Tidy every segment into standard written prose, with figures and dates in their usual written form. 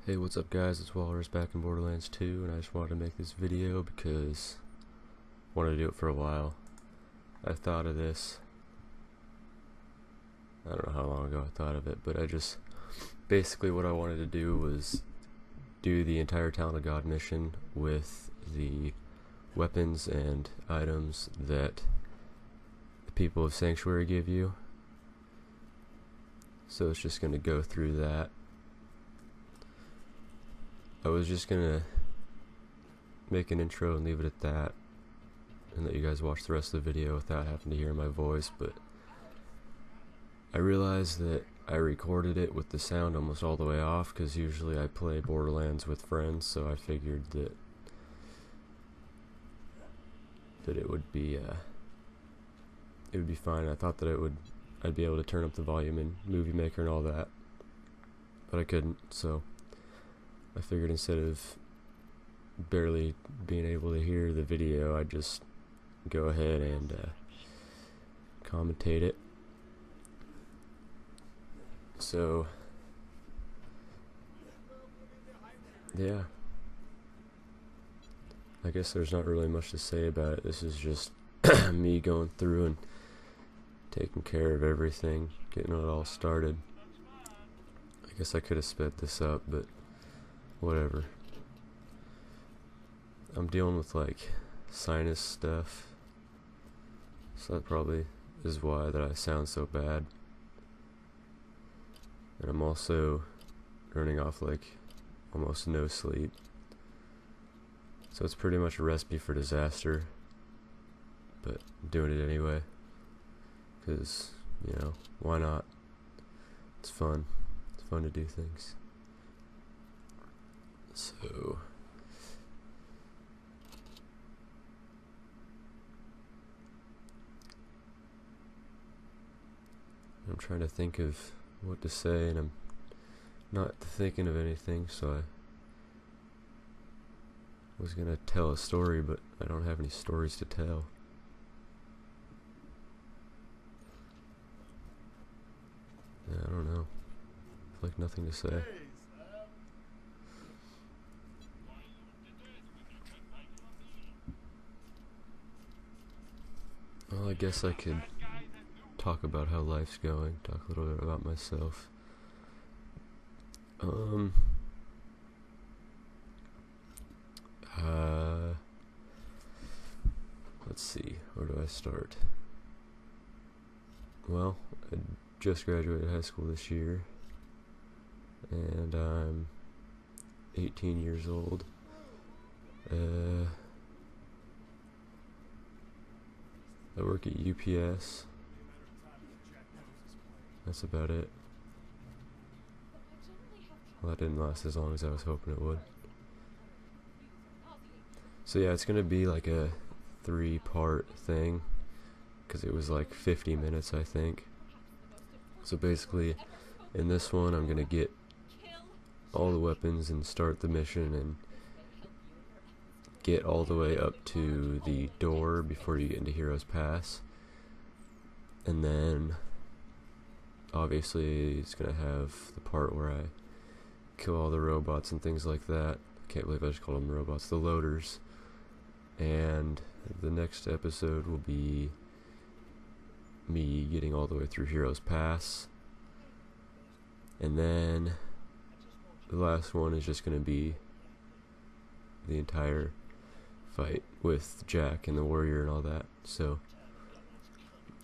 Hey, what's up guys, it's Walrus back in Borderlands 2, and I just wanted to make this video because I wanted to do it for a while. I thought of this, I don't know how long ago I thought of it, but basically what I wanted to do was do the entire Talon of God mission with the weapons and items that the people of Sanctuary give you. So it's just going to go through that. I was just gonna make an intro and leave it at that and let you guys watch the rest of the video without having to hear my voice, but I realized that I recorded it with the sound almost all the way off because usually I play Borderlands with friends, so I figured that it would be fine. I thought that I'd be able to turn up the volume in Movie Maker and all that, but I couldn't, so I figured instead of barely being able to hear the video, I'd just go ahead and commentate it. So, yeah. I guess there's not really much to say about it. This is just me going through and taking care of everything, getting it all started. I guess I could have sped this up, but whatever. I'm dealing with like sinus stuff, so that probably is why that I sound so bad. And I'm also running off like almost no sleep, so it's pretty much a recipe for disaster, but I'm doing it anyway because, you know, why not? It's fun to do things. So I'm trying to think of what to say, and I'm not thinking of anything, so I was gonna tell a story, but I don't have any stories to tell. Yeah, I don't know. I feel like nothing to say. Well, I guess I could talk about how life's going, talk a little bit about myself. Let's see, where do I start? Well, I just graduated high school this year, and I'm 18 years old. I work at UPS. That's about it. Well, that didn't last as long as I was hoping it would. So yeah, it's gonna be like a 3-part thing, because it was like 50 minutes, I think. So basically, in this one, I'm gonna get all the weapons and start the mission and get all the way up to the door before you get into Heroes Pass, and then obviously it's gonna have the part where I kill all the robots and things like that. I can't believe I just called them robots, the loaders. And the next episode will be me getting all the way through Heroes Pass, and then the last one is just gonna be the entire fight with Jack and the warrior and all that. So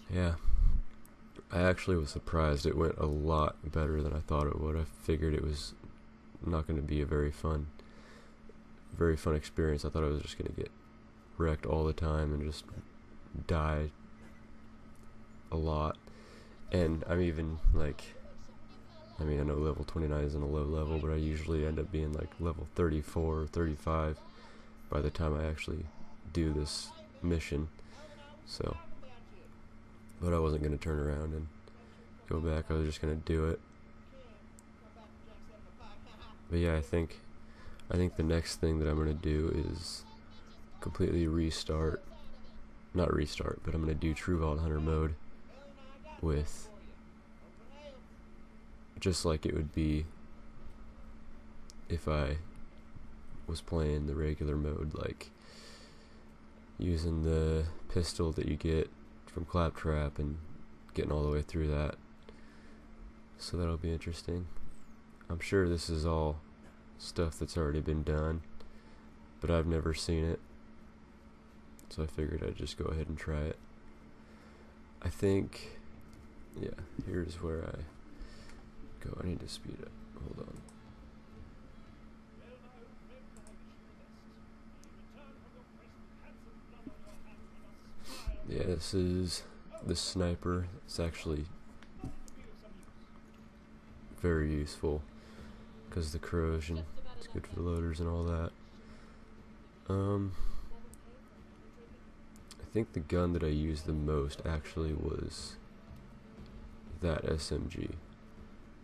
yeah, I actually was surprised it went a lot better than I thought it would. I figured it was not going to be a very fun experience. I thought I was just going to get wrecked all the time and just die a lot. And I'm even like, I mean, I know level 29 isn't a low level, but I usually end up being like level 34 or 35 by the time I actually do this mission. So, but I wasn't going to turn around and go back. I was just going to do it. But yeah, I think the next thing that I'm going to do is completely not restart, but I'm going to do True Vault Hunter mode with just like it would be if I was playing the regular mode, like using the pistol that you get from Claptrap and getting all the way through that. So that'll be interesting. I'm sure this is all stuff that's already been done, but I've never seen it, so I figured I'd just go ahead and try it. I think, yeah, here's where I go. I need to speed up. Hold on. Yeah, this is the sniper. It's actually very useful because the corrosion. It's good for the loaders and all that. I think the gun that I used the most actually was that SMG.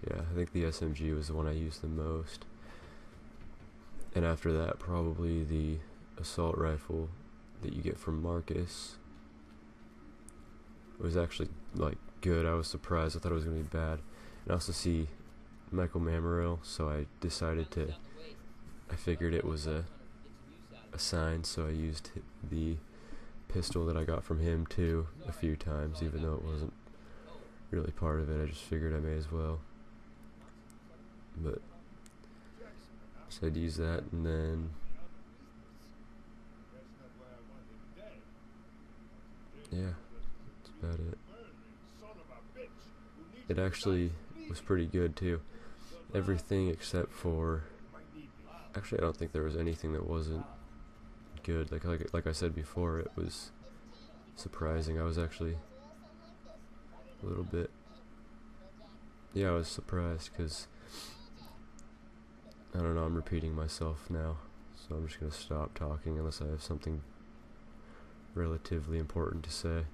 Yeah, I think the SMG was the one I used the most. And after that, probably the assault rifle that you get from Marcus. It was actually like good. I was surprised. I thought it was gonna be bad. And I also see Michael Mamorel, so I decided to. I figured it was a sign, so I used the pistol that I got from him too a few times, even though it wasn't really part of it. I just figured I may as well. But so I'd use that, and then yeah, that's about it. It actually was pretty good too. Everything except for, actually I don't think there was anything that wasn't good. Like I said before, it was surprising. I was actually a little bit, yeah, I was surprised because I don't know, I'm repeating myself now, so I'm just gonna stop talking unless I have something relatively important to say.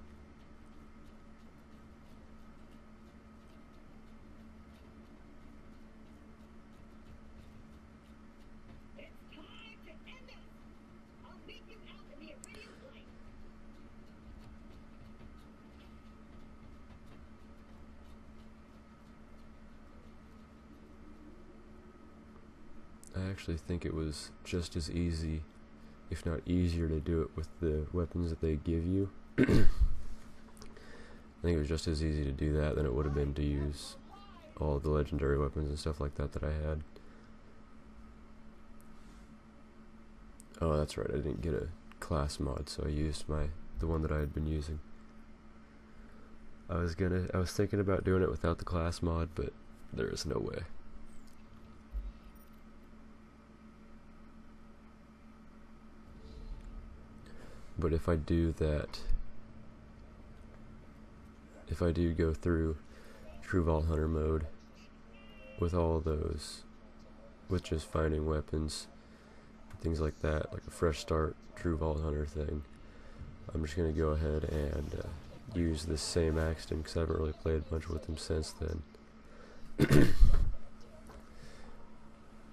I actually think it was just as easy, if not easier, to do it with the weapons that they give you. I think it was just as easy to do that than it would have been to use all the legendary weapons and stuff like that that I had. Oh, that's right, I didn't get a class mod, so I used the one that I had been using. I was thinking about doing it without the class mod, but there is no way. But if I do that, if I do go through True Vault Hunter mode with all those, with just finding weapons, things like that, like a fresh start True Vault Hunter thing, I'm just going to go ahead and use this same Axton because I haven't really played much with him since then. I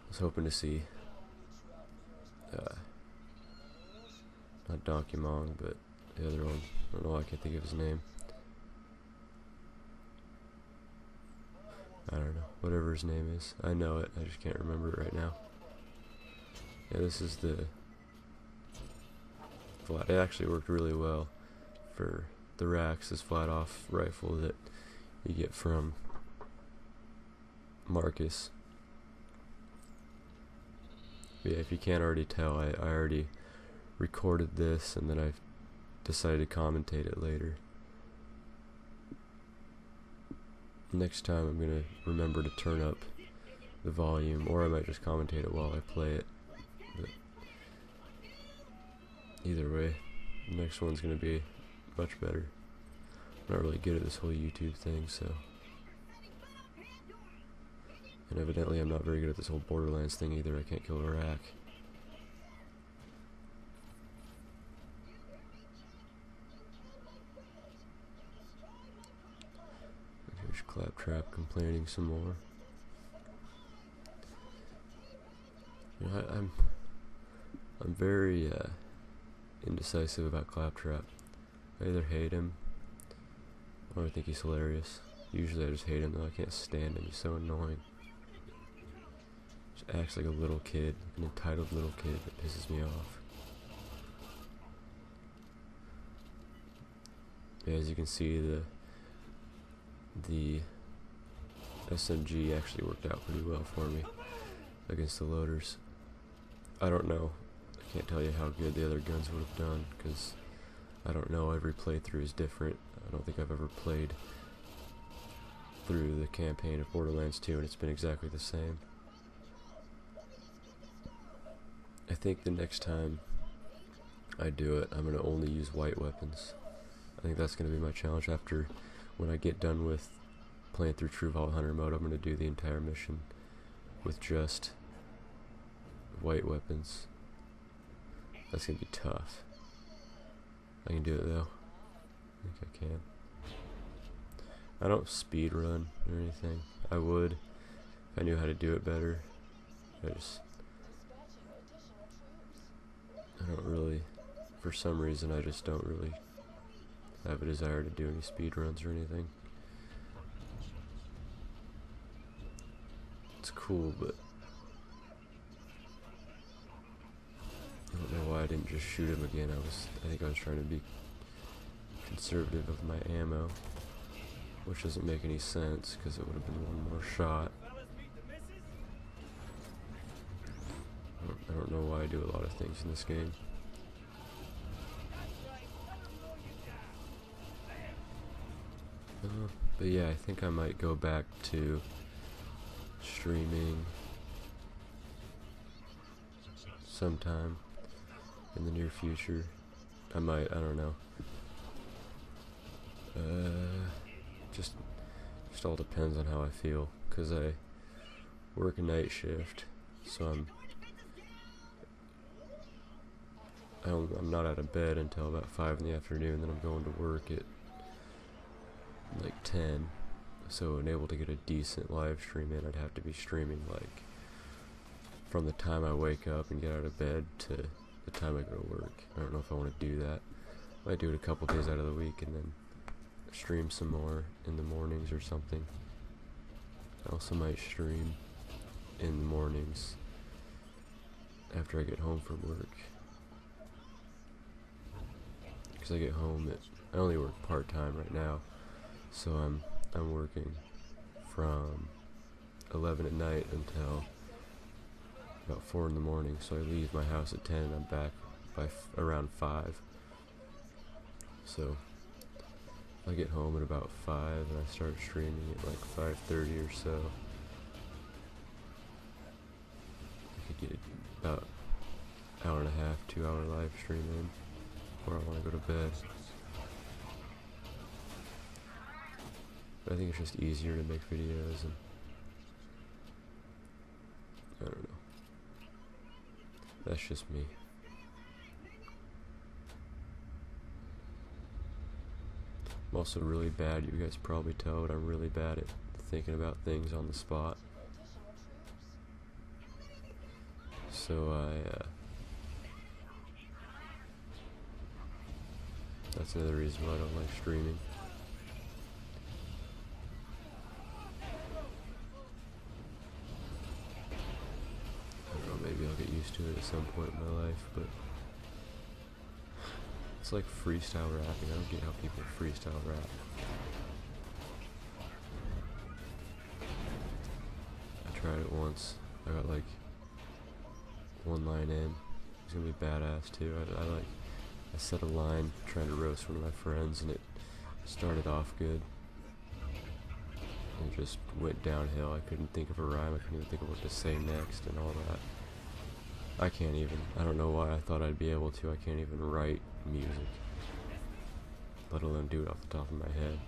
was hoping to see not Donkey Mong, but the other one. I don't know why I can't think of his name. I don't know. Whatever his name is. I know it. I just can't remember it right now. Yeah, this is the flat. It actually worked really well for the racks. This flat-off rifle that you get from Marcus. But yeah, if you can't already tell, I already recorded this and then I decided to commentate it later. Next time I'm gonna remember to turn up the volume, or I might just commentate it while I play it. But either way, the next one's gonna be much better. I'm not really good at this whole YouTube thing, so. And evidently I'm not very good at this whole Borderlands thing either. I can't kill a rack. Here's Claptrap complaining some more. You know, I'm very indecisive about Claptrap. I either hate him or I think he's hilarious. Usually I just hate him though. I can't stand him. He's so annoying. Just acts like a little kid, an entitled little kid that pisses me off. Yeah, as you can see, the SMG actually worked out pretty well for me against the loaders. I don't know. I can't tell you how good the other guns would have done, because I don't know. Every playthrough is different. I don't think I've ever played through the campaign of Borderlands 2 and it's been exactly the same. I think the next time I do it, I'm going to only use white weapons. I think that's going to be my challenge. After, when I get done with playing through True Vault Hunter mode, I'm going to do the entire mission with just white weapons. That's going to be tough. I can do it though. I think I can. I don't speed run or anything. I would if I knew how to do it better. I don't really, for some reason I just don't really have a desire to do any speed runs or anything. It's cool, but I don't know why I didn't just shoot him again. I think I was trying to be conservative with my ammo, which doesn't make any sense because it would have been one more shot. I don't know why I do a lot of things in this game. But yeah, I think I might go back to streaming sometime in the near future. I don't know. Just all depends on how I feel, because I work a night shift, so I'm not out of bed until about 5 in the afternoon, then I'm going to work at like 10, so in able to get a decent live stream in, I'd have to be streaming like from the time I wake up and get out of bed to the time I go to work. I don't know if I want to do that. I might do it a couple days out of the week and then stream some more in the mornings or something. I also might stream in the mornings after I get home from work, because I get home I only work part-time right now, so I'm working from 11 at night until about 4 in the morning. So I leave my house at 10 and I'm back by around 5. So I get home at about 5 and I start streaming at like 5:30 or so. I could get about an hour and a half, 2-hour live stream in before I want to go to bed. But I think it's just easier to make videos, and I don't know. That's just me. I'm also really bad, you guys probably tell, but I'm really bad at thinking about things on the spot. So that's another reason why I don't like streaming. I don't know, maybe I'll get used to it at some point in my life, but it's like freestyle rapping. I don't get how people freestyle rap. I tried it once. I got like one line in. It's gonna be badass too. I set a line trying to roast one of my friends, and it started off good and just went downhill. I couldn't think of a rhyme. I couldn't even think of what to say next and all that. I don't know why I thought I'd be able to. I can't even write music, let alone do it off the top of my head.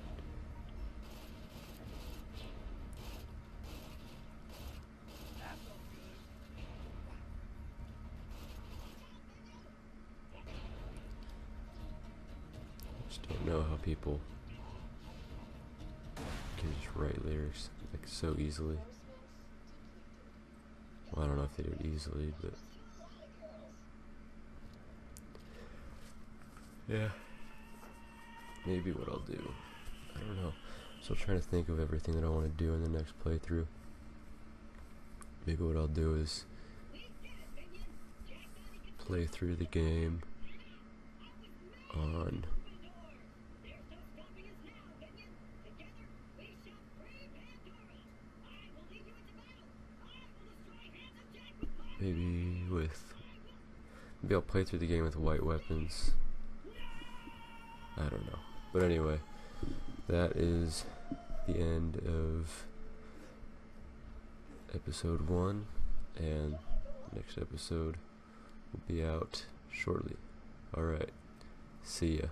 I just don't know how people can just write lyrics like so easily. Well, I don't know if they do it easily, but yeah, maybe what I'll do. I don't know. So I'm trying to think of everything that I want to do in the next playthrough. maybe what I'll do is play through the game on maybe I'll play through the game with white weapons. I don't know. But anyway, that is the end of episode 1, and the next episode will be out shortly. Alright, see ya.